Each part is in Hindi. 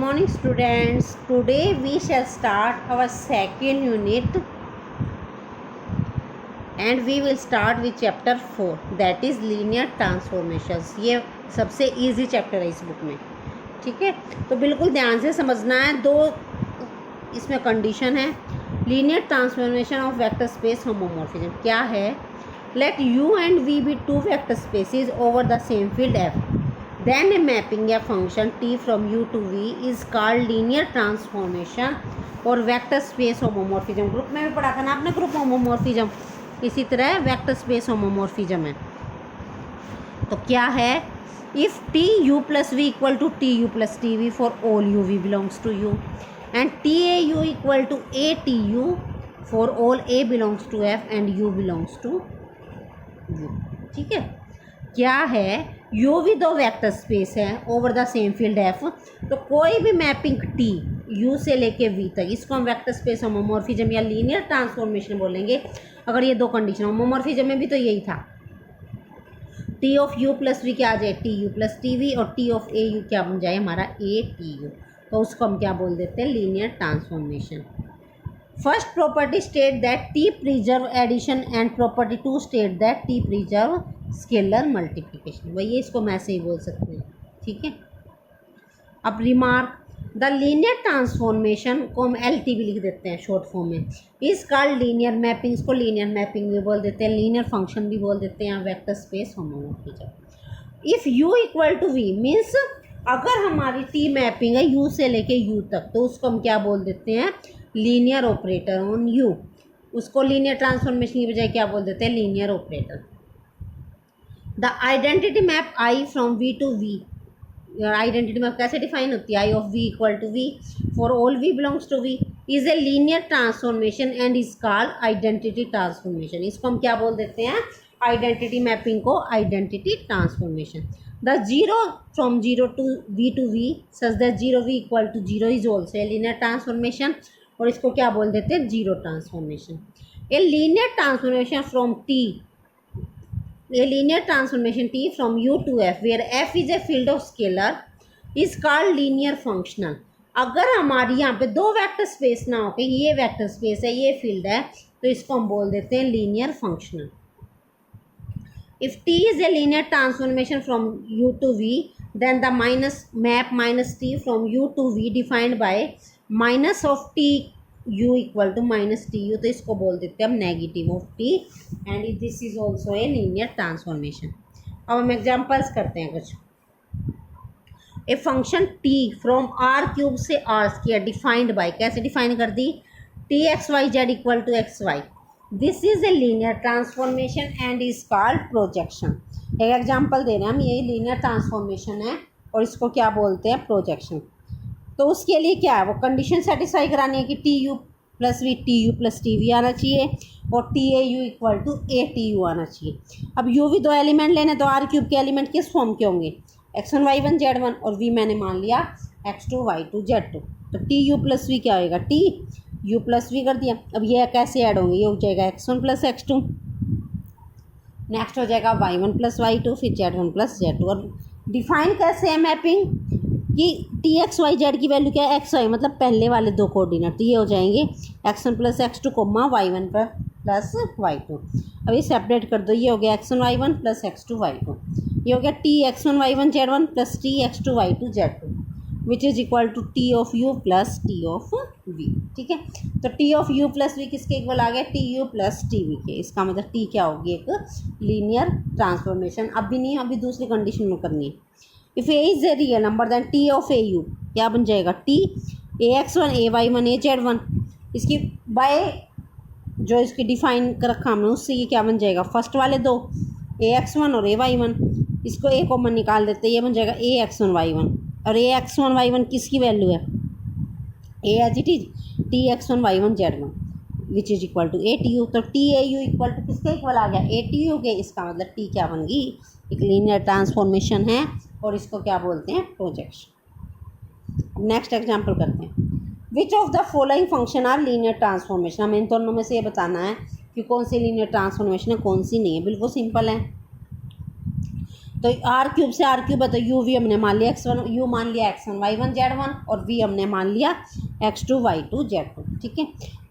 morning students. Today we shall start our second unit and we will start with chapter 4 that is linear transformations. ये सबसे easy chapter है इस बुक में, ठीक है। तो बिल्कुल ध्यान से समझना है। दो इसमें कंडीशन है। Linear transformation of vector space homomorphism क्या है? Let u and v be two vector spaces over the same field f. Then a mapping a function t from u to v is called linear transformation और वेक्टर स्पेस होमोमॉर्फिज्म। ग्रुप में भी पढ़ा था ना आपने ग्रुप होमोमॉर्फिज्म, इसी तरह वेक्टर स्पेस होमोमॉर्फिज्म है। तो क्या है? If T you plus we equal to T you plus T V for all U V belongs to U and T A you equal to A T U for all A belongs to F and U belongs to U, ठीक है। क्या है? यू भी दो वेक्टर स्पेस है over the same field F, तो कोई भी मैपिंग टी यू से लेके वी तक, इसको हम वेक्टर स्पेस होमोमॉर्फिज्म या लीनियर ट्रांसफॉर्मेशन बोलेंगे अगर ये दो कंडीशन। होमोमॉर्फिज्म में भी तो यही था। T of you plus V क्या आ जाए? T you plus T V, और टी ऑफ ए यू क्या बन जाए? हमारा ए टी यू। तो उसको हम क्या बोल देते हैं? Linear transformation. First property state that T preserve addition and property two state that T preserve scalar multiplication. वही इसको मैं ऐसे ही बोल सकते हैं, ठीक है। अब रिमार्क, द लीनियर ट्रांसफॉर्मेशन को हम एल टी भी लिख देते हैं शॉर्ट फॉर्म में। इस कॉल्ड लीनियर मैपिंग, इसको लीनियर मैपिंग भी बोल देते हैं, लीनियर फंक्शन भी बोल देते हैं, vector space homomorphism. If u equal to v means अगर हमारी टी मैपिंग है यू से लेके यू तक, तो उसको हम क्या बोल देते हैं? Linear operator on U. उसको लीनियर ट्रांसफॉर्मेशन की बजाय क्या बोल देते हैं? Linear operator. The identity map I from we to V, identity map कैसे डिफाइन होती है? I of V equal to V for all V belongs to V is a linear transformation and is called identity transformation. इसको हम क्या बोल देते हैं? आइडेंटिटी मैपिंग को identity transformation. The zero from zero to we such that zero v equal to zero is also a linear transformation, और इसको क्या बोल देते हैं? Zero transformation. A linear transformation from T, a linear transformation t from u to f where f is a field of scalar is called linear functional। अगर हमारी यहाँ पे दो वेक्टर स्पेस ना हो के ये वेक्टर स्पेस है ये फील्ड है, तो इसको हम बोल देते हैं linear functional. If t is a linear transformation from u to v then the map minus t from u to v defined by minus of t u equal to minus T you, तो इसको बोल देते हैं हम negative of T and this is also a linear transformation. अब हम एग्जांपल्स करते हैं कुछ। A function T from R cube से आर स्क्वायर डिफाइंड बाय, कैसे डिफाइन कर दी? T x Y Z equal to X Y. This is a linear transformation and is called projection. एक एग्जाम्पल दे रहे हैं हम, ये लीनियर ट्रांसफॉर्मेशन है और इसको क्या बोलते हैं? प्रोजेक्शन। तो उसके लिए क्या है? वो कंडीशन सेटिस्फाई करानी है कि T you plus T v आना चाहिए और T A you equal to A T u आना चाहिए। अब यू भी दो एलिमेंट लेने, तो आर क्यूब के एलिमेंट किस फॉर्म के होंगे? x1 y1 z1, और वी मैंने मान लिया x2 y2 z2। तो टी यू प्लस वी क्या होएगा? टी यू प्लस वी कर दिया। अब ये कैसे ऐड होंगे? ये हो जाएगा x1 प्लस x2, नेक्स्ट हो जाएगा y1 प्लस y2, फिर z1 प्लस z2। और डिफाइन कैसे है मैपिंग कि टी एक्स वाई जेड की वैल्यू क्या है? एक्स वाई, मतलब पहले वाले दो कोऑर्डिनेट ये हो जाएंगे x1 plus x2 coma y1 plus y2। अब ये सेपरेट कर दो, ये हो गया x1 y1 plus x2 y2, ये हो गया T x1 y1 z1 plus T x2 y2 z2 which is equal to T of you plus T of v, ठीक है। तो T of you plus v किसके इक्वल आ गया? T you plus T v के। इसका मतलब टी क्या होगी? एक लीनियर ट्रांसफॉर्मेशन। अभी नहीं, अभी दूसरी कंडीशन में करनी है। If a is a real number then T of A you क्या बन जाएगा? T a x one a y one a z one. इसकी बाय जो इसकी डिफाइन कर रखा हमने उससे ये क्या बन जाएगा? फर्स्ट वाले दो ए एक्स वन और ए वाई वन, इसको ए कॉमन निकाल देते हैं, ये बन जाएगा a x one Y one. और a x one Y one किसकी वैल्यू है? A as it is T X one Y one Z one which is equal to A T you. तो T A you equal to किसके इक्वल आ गया? ए टी यू के। इसका मतलब टी क्या बन गई? एक लीनियर ट्रांसफॉर्मेशन है और इसको क्या बोलते हैं? प्रोजेक्शन। नेक्स्ट एग्जांपल करते हैं। Which of the following function are linear transformation? हमें इन दोनों में से ये बताना है कि कौन सी लीनियर ट्रांसफॉर्मेशन है कौन सी नहीं है। बिल्कुल सिंपल है। तो आर क्यूब से आर क्यूब है तो यू वी हमने मान लिया x1, यू मान लिया x1 y1 z1 और वी हमने मान लिया x2 y2 z2। ठीक है,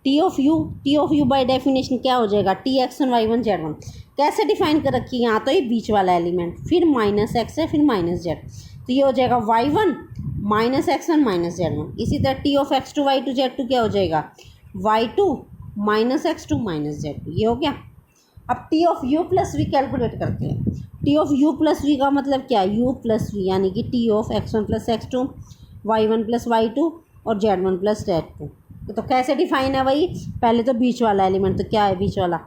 T of you bye definition क्या हो जाएगा, टी x1 y1 z1। कैसे डिफाइन कर रखी है, यहाँ तो ये बीच वाला एलिमेंट, फिर माइनस एक्स है, फिर माइनस जेड, तो ये हो जाएगा y1 minus x1 minus z1। इसी तरह T of x2 y2 z2 क्या हो जाएगा, y2 minus x2 minus z2। ये हो गया। अब T of you plus v calculate करते हैं। T of you plus we का मतलब क्या है, यू प्लस वी, यानी कि T of x1 plus x2 y1 plus y2 और z1 प्लस z2। तो कैसे डिफाइन है भाई, पहले तो बीच वाला एलिमेंट, तो क्या है बीच वाला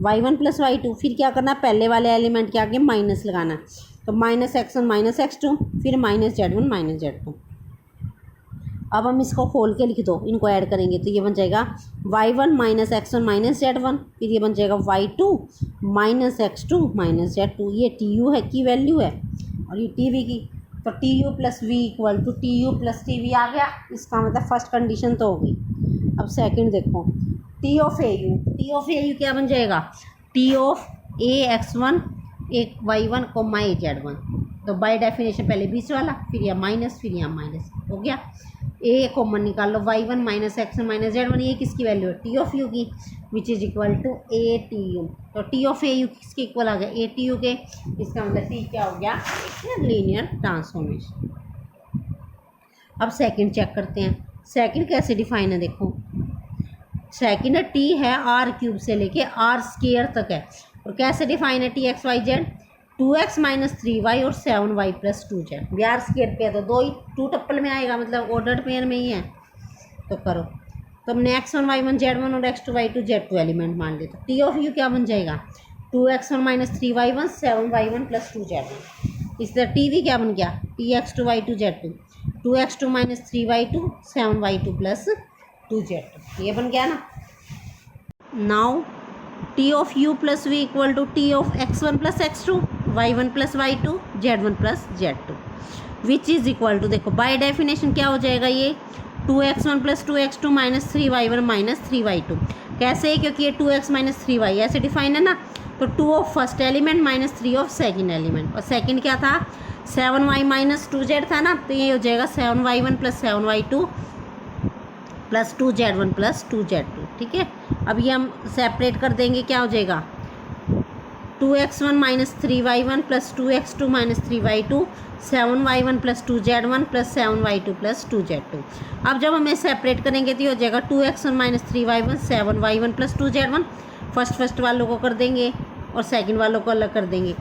y1 प्लस y2, फिर क्या करना है, पहले वाले एलिमेंट के आगे माइनस लगाना है, तो माइनस x1 माइनस x2 फिर माइनस z1 माइनस z2। अब हम इसको खोल के लिख दो, इनको ऐड करेंगे तो ये बन जाएगा y1 minus x1 minus z1, फिर ये बन जाएगा y2 minus x2 minus z2। ये टी यू है की वैल्यू है और ये टी वी की, तो T you plus we equal to T you plus T V आ गया। इसका मतलब फर्स्ट कंडीशन तो होगी। अब सेकंड देखो, टी ऑफ ए यू क्या बन जाएगा, टी ऑफ ए x1 एक y1 कोमा ए z1। तो बाय डेफिनेशन पहले बीच वाला, फिर यहाँ माइनस, फिर यहाँ माइनस, हो गया। ए कॉमन निकाल लो, y1 minus x1 minus z1, ये किसकी वैल्यू है, टी ऑफ यू की, which is equal to A T you. तो टी ऑफ ए यू किसके इक्वल आ गया, ए टी यू के। इसका मतलब टी क्या हो गया, लीनियर ट्रांसफॉर्मेशन। अब सेकंड चेक करते हैं। सेकंड कैसे डिफाइन है, देखो सेकंड है टी है आर क्यूब से लेके आर स्क्वायर तक है, और कैसे डिफाइन है, T x Y z 2x minus 3y और 7y plus 2z। Bihar square पे है तो दो ही टू टप्पल में आएगा, मतलब ऑर्डर पेयर में ही है। तो करो, तो हमने x1 y1 z1 और x2 y2 z2 एलिमेंट मान लिए, तो टी ऑफ यू क्या बन जाएगा, 2x1 minus 3y1 7y1 plus 2z1। इस तरह टी वी क्या बन गया, T x2 y2 z2 2x2 minus 3y2 7y2 plus 2z2। ये बन गया ना। Now T of you plus we equal to T of x1 plus x2 y1 plus y2 z1 plus z2 which is equal to, देखो बाय डेफिनेशन क्या हो जाएगा, ये 2x1 plus 2x2 minus 3y1 minus 3y2। कैसे है, क्योंकि ये 2x माइनस 3y ऐसे डिफाइन है ना, तो 2 of first element minus 3 of second element, और सेकेंड क्या था 7y माइनस 2z था ना, तो ये हो जाएगा 7y1 plus 7y2 plus 2z1 plus 2z2। ठीक है, अब ये हम सेपरेट कर देंगे, क्या हो जाएगा 2x1 minus 3y1 plus 2x2 minus 3y2 7y1 plus 2z1 plus 7y2 plus 2z2। अब जब हमें सेपरेट करेंगे तो ये हो जाएगा 2x1 minus 3y1 7y1 plus 2z1। First वालों को कर देंगे और सेकंड वालों को अलग कर देंगे,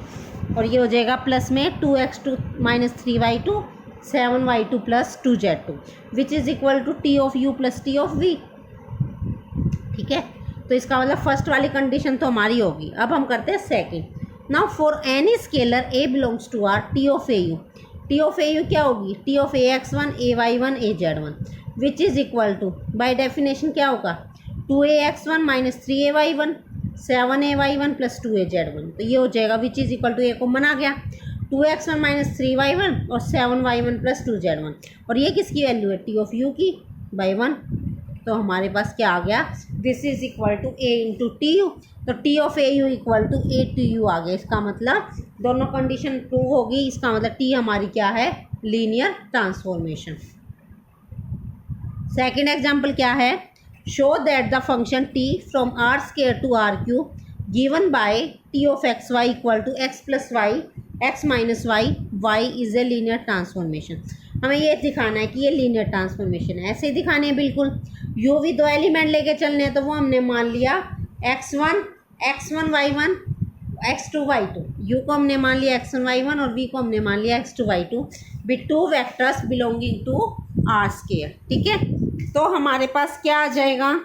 और ये हो जाएगा प्लस में 2x2 minus 3y2 7y2 plus 2z2 which is equal to T of you plus T of v. ठीक है, तो इसका मतलब फर्स्ट वाली कंडीशन तो हमारी होगी। अब हम करते हैं second. Now for any scalar a belongs to R T of A u, T of A you क्या होगी, T of a x1 a y1 a z1 which is equal to, by definition क्या होगा 2ax1 minus 3ay1 7ay1 plus 2az1। तो ये हो जाएगा which is equal to, a common आ गया 2x1 माइनस 3y1 और 7y1 प्लस 2z1, और ये किसकी वैल्यू है, टी ऑफ यू की बाई 1। तो हमारे पास क्या आ गया, this is equal to a into T you, तो T of A you equal to A T U आ गया। इसका मतलब दोनों कंडीशन प्रूव होगी, इसका मतलब टी हमारी क्या है, लीनियर ट्रांसफॉर्मेशन। सेकेंड एग्जाम्पल क्या है, show that the function T from R square to R cube given by T of x y equal to x plus y x minus y y is a linear transformation. हमें ये दिखाना है कि ये लीनियर ट्रांसफॉर्मेशन है, ऐसे ही दिखाने हैं बिल्कुल। यू भी दो एलिमेंट लेके चलने हैं, तो वो हमने मान लिया x1 y1 x2 y2, you को हमने मान लिया x1 y1 और v को हमने मान लिया x2 y2 with two vectors belonging to R square. ठीक है, तो हमारे पास क्या आ जाएगा,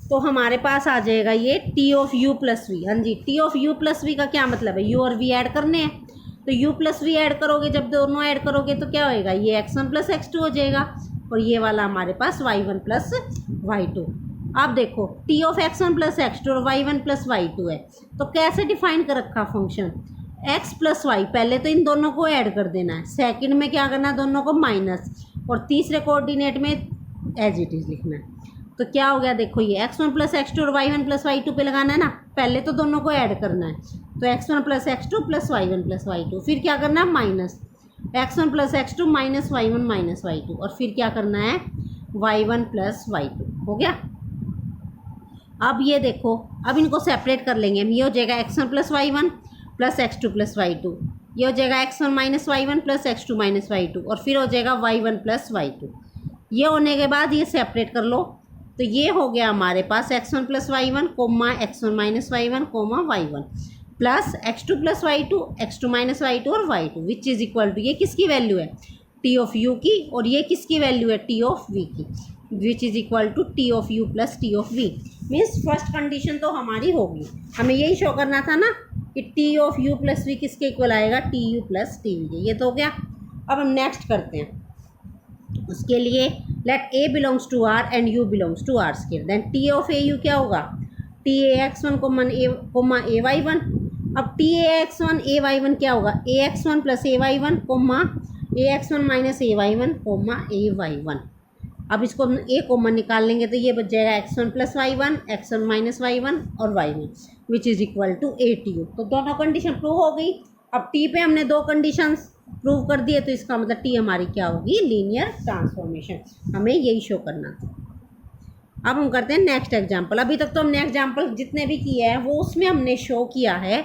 तो हमारे पास आ जाएगा ये T of you plus V. हाँ जी, T of you plus we का क्या मतलब है, यू और वी ऐड करने हैं, तो यू प्लस वी ऐड करोगे, जब दोनों ऐड करोगे तो क्या होएगा, ये x1 प्लस x2 हो जाएगा, और ये वाला हमारे पास y1 प्लस y2। अब देखो T of x1 plus x2 और y1 प्लस y2 है, तो कैसे डिफाइन कर रखा फंक्शन, x प्लस y, पहले तो इन दोनों को ऐड कर देना है, सेकंड में क्या करना है, दोनों को माइनस, और तीसरे कोऑर्डिनेट में एज इट इज़ लिखना है। तो क्या हो गया, देखो ये x1 प्लस x2 और y1 प्लस y2 पे लगाना है ना, पहले तो दोनों को ऐड करना है, तो x1 plus x2 plus y1 plus y2, फिर क्या करना है minus x1 plus x2 minus y1 minus y2, और फिर क्या करना है y1 प्लस y2, हो गया। अब ये देखो, अब इनको सेपरेट कर लेंगे हम, ये हो जाएगा x1 plus y1 plus x2 plus y2, ये हो जाएगा x1 minus y1 plus x2 minus y2, और फिर हो जाएगा y1 प्लस y2। ये होने के बाद ये सेपरेट कर लो, तो ये हो गया हमारे पास x1 plus y1 comma x1 minus y1 comma y1 plus x2 plus y2 x2 minus y2 और y2 which is equal to, ये किसकी वैल्यू है t ऑफ u की, और ये किसकी वैल्यू है t ऑफ v की, which is equal to t of u plus t of v। Means first condition तो हमारी होगी, हमें यही शो करना था ना कि t of u plus v किसके इक्वल आएगा, t u plus t v के। ये तो हो गया। अब हम नेक्स्ट करते हैं, उसके लिए let a belongs to r and u belongs to r square, then t of a u क्या होगा, t a x1 coma a y1। अब t a x1 a y1 क्या होगा, a x1 plus a y1 comma a x1 minus a y1 comma a y1। अब इसको a कॉमन निकाल लेंगे तो ये बच जाएगा x1 plus y1 x1 minus y1 और y1 which is equal to a t u। तो दोनों कंडीशन प्रूव हो गई। अब t पे हमने दो कंडीशंस प्रूव कर दिए, तो इसका मतलब t हमारी क्या होगी, लीनियर ट्रांसफॉर्मेशन, हमें यही शो करना था। अब हम करते हैं नेक्स्ट एग्जाम्पल। अभी तक तो हमने एग्जाम्पल जितने भी किए हैं वो उसमें हमने शो किया है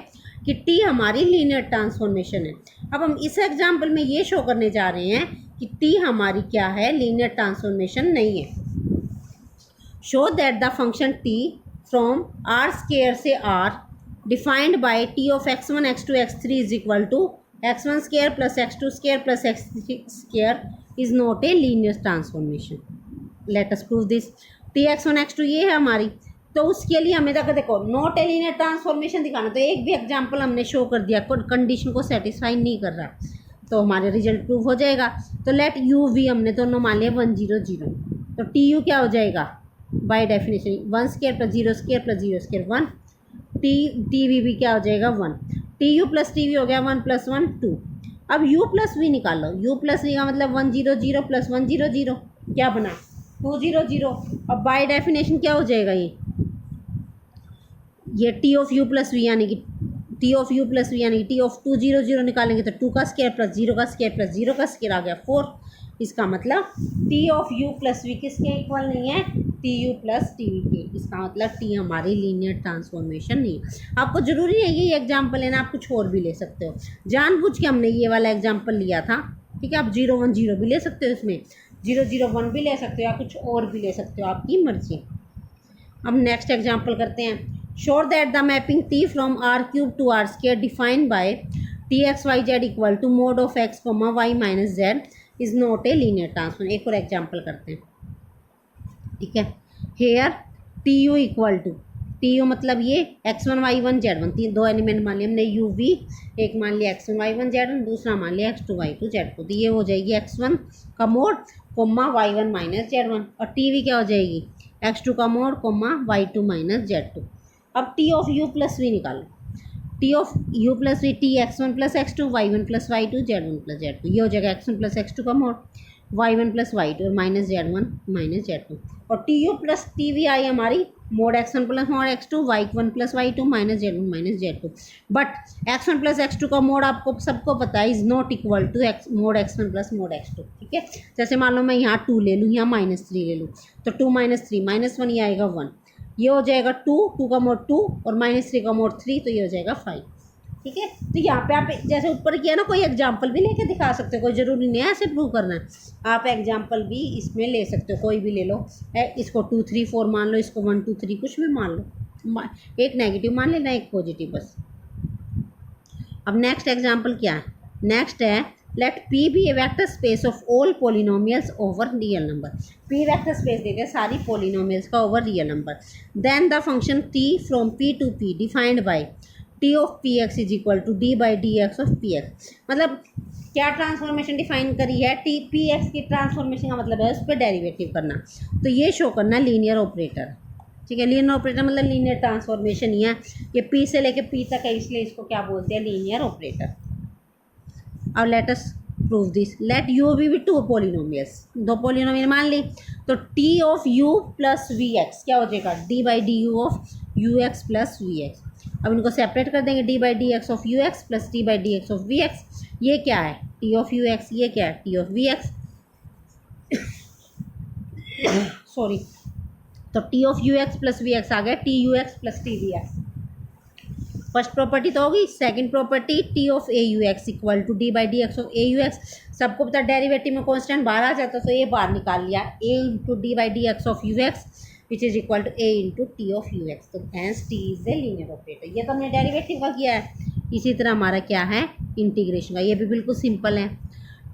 कि t हमारी लीनियर ट्रांसफॉर्मेशन है। अब हम इस एग्जाम्पल में ये शो करने जा रहे हैं कि t हमारी क्या है, लीनियर ट्रांसफॉर्मेशन नहीं है। Show that the function t from r square से r defined by t of x1 x2 x3 is equal to x1 square plus x2 square plus x3 square is not a linear transformation. Let us prove this. t x1 x2 ये है हमारी, तो उसके लिए हमें तक देखो नॉट ए लीनियर ट्रांसफॉर्मेशन दिखाना, तो एक भी एग्जाम्पल हमने शो कर दिया कंडीशन को सेटिस्फाई नहीं कर रहा, तो हमारे रिजल्ट प्रूव हो जाएगा। तो लेट u v हमने दोनों मान लिया 1 0 0, तो t u क्या हो जाएगा by definition 1 square plus 0 square plus 0 square 1, t v भी क्या हो जाएगा 1, t u plus t v हो गया 1 प्लस 1 2। अब u प्लस v निकालो, u प्लस v का मतलब 1 0 0 प्लस 1 0 0 क्या बना 2 0 0। अब बाय डेफिनेशन क्या हो जाएगा ये t of u plus v यानी कि t of u plus v यानी कि t ऑफ 2 0 0 निकालेंगे तो 2 का स्क्वायर प्लस 0 का स्क्वायर प्लस 0 का स्क्वायर आ गया 4। इसका मतलब t of u plus v किसके इक्वल नहीं है, t u plus t v के। इसका मतलब t हमारी लीनियर ट्रांसफॉर्मेशन नहीं है। आपको ज़रूरी है यही एग्जाम्पल लेना, आप कुछ और भी ले सकते हो, जानबूझ के हमने ये वाला एग्जाम्पल लिया था, ठीक है। आप 0 1 0 भी ले सकते हो, इसमें 0 0 1 भी ले सकते हो, या कुछ और भी ले सकते हो, आपकी मर्जी। अब नेक्स्ट एग्जाम्पल करते हैं। Show that the mapping t from r cube to r square defined by t x y z equal to mod of x comma y minus z is not a linear transformation. एक और एग्जाम्पल करते हैं, ठीक है। Here T u equal to, T u मतलब ये x1 y1 z1, तीन दो एलिमेंट मान लिया हमने u v, एक मान लिया x1 y1 z1, दूसरा मान लिया x2 y2 z2, तो ये हो जाएगी x1 का mode coma y1 minus z1, और टी वी क्या हो जाएगी x2 का mode coma y2 minus z2। अब t of u plus v निकालो, t of u plus we T x1 plus x2 y1 plus y2 z1 plus z2, ये हो जाएगा x1 प्लस x2 का मोड y1 प्लस y2 और माइनस z1 माइनस z2, और T you plus T V आई हमारी mod x1 plus mod x2 y1 plus y2 minus z1 minus z2। But x1 plus x2 का मोड आपको सबको पता है is not equal to mod x1 plus mod x2, ठीक है। जैसे मान लो मैं यहाँ 2 ले लूँ, यहाँ -3 ले लूँ, तो 2 - 3 -1 ये आएगा 1, ये हो जाएगा 2 का मोड 2 और -3 का मोड 3, तो ये हो जाएगा 5, ठीक है। तो यहाँ पे आप जैसे ऊपर किया ना, कोई एग्जाम्पल भी लेके दिखा सकते हो, कोई ज़रूरी नहीं है ऐसे प्रूव करना है, आप एग्जाम्पल भी इसमें ले सकते हो, कोई भी ले लो, इसको 2 3 4 मान लो, इसको 1 2 3 कुछ भी मान लो, एक नेगेटिव मान लेना, एक पॉजिटिव, बस। अब नेक्स्ट एग्जाम्पल क्या है, नेक्स्ट है let P be a vector space of all polynomials over real number. P vector space देते हैं सारी पोलिनोमियल्स का over real number. Then the function T from P to P defined by T of p x is equal to D by d x of p x. मतलब क्या ट्रांसफॉर्मेशन डिफाइन करी है, टी पी एक्स की ट्रांसफॉर्मेशन का मतलब है उस पर डेरिवेटिव करना, तो ये शो करना लीनियर ऑपरेटर, ठीक है। लीनियर ऑपरेटर मतलब लीनियर ट्रांसफॉर्मेशन ही है, ये P से लेके P तक है, इसलिए इसको क्या बोलते हैं, लीनियर ऑपरेटर। अब let us prove this. Let u be 2 polynomials, 2 polynomial मान ली, तो T of you plus v x क्या हो जाएगा, d by d u of u x plus v x. अब इनको सेपरेट कर देंगे, d by d x of u x plus d by d x of v x. ये क्या है, टी ऑफ यू एक्स, ये क्या है, T of v x. Sorry, तो T of u x plus v x आ गया T u x plus T v x. First property तो होगी। Second property T of A u x equal to d by d x of A u x. सबको पता डेरिवेटिव में कॉन्स्टेंट बाहर आ जाता है, तो ये बाहर निकाल लिया, a into d by d x of u x which is equal to a into T of u x. तो hence T is a linear operator. ये तो हमने डेरिवेटिव का किया है। इसी तरह हमारा क्या है, इंटीग्रेशन का। ये भी बिल्कुल सिंपल है।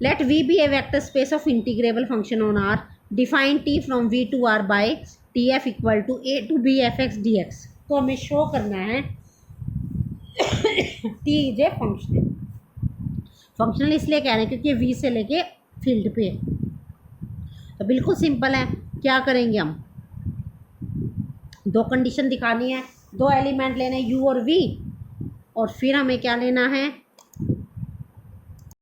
Let v be a vector space of integrable function on R, define T from we to R by T f equal to a to b f x d x. तो हमें शो करना है T is a functional. Functional इसलिए कह रहे हैं क्योंकि वी से लेके फील्ड पे। तो बिल्कुल सिंपल है। क्या करेंगे हम, दो कंडीशन दिखानी है, दो एलिमेंट लेने यू और वी, और फिर हमें क्या लेना है,